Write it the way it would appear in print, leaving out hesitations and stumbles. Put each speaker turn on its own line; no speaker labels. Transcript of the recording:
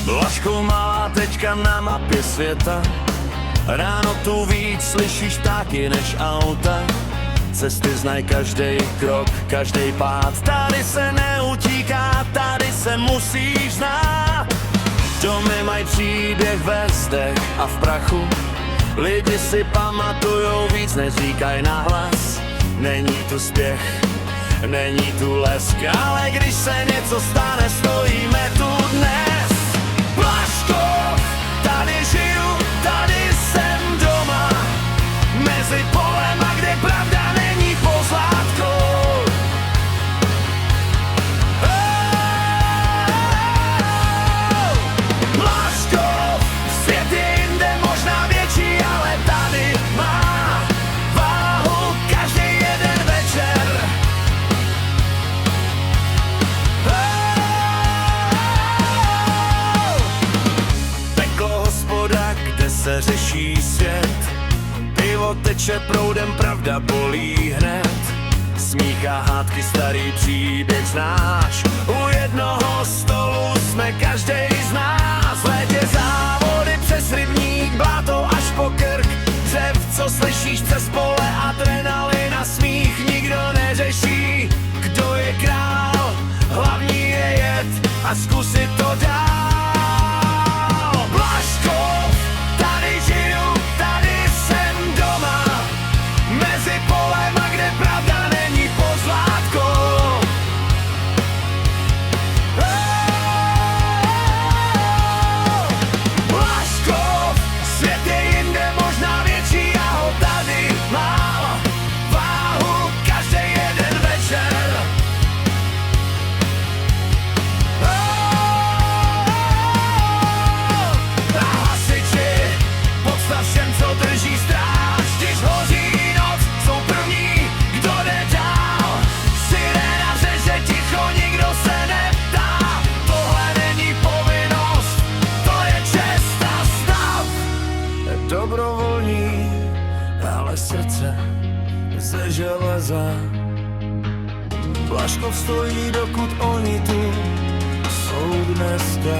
Blažko malá tečka na mapě světa. Ráno tu víc slyšíš ptáky než auta. Cesty znají každej krok, každej pád. Tady se neutíká, tady se musíš znát. Domy mají příběh ve zdech a v prachu. Lidi si pamatujou víc, než říkaj nahlas. Není tu spěch, není tu lesk, ale když se něco stane, stojíme tu dnes. Blažkov, tady žiju, tady jsem doma. Mezi polema, kde pravda není pozlátkou. Blažkov, svět je jinde, možná větší, ale tady má váhu každý jeden večer. Peklo hospoda, kde se řeší svět. Pivo teče proudem, pravda bolí hned. Smích a hádky, starý příběh znáš. U jednoho stolu jsme každej z nás. V létě závody přes rybník, bláto až po krk. Dřev, co slyšíš přes pole, adrenalina, smích. Nikdo neřeší, kdo je král. Hlavní je jet a zkusit to dál. Blažkov, tady žiju, tady jsem doma. Mezi polema, kde pravda není pozlátkou. Blažkov, svět je jinde, možná větší, já ho tady mám. Váhu každý jeden večer. A hasiči, podstav všem, co drží stráž. Když hoří noc, jsou první, kdo jde dál. Siréna řeže ticho, nikdo se neptá. Tohle není povinnost, to je čest a stav. Je dobrovolní, ale srdce ze železa. Blažkov stojí, dokud oni tu jsou dneska.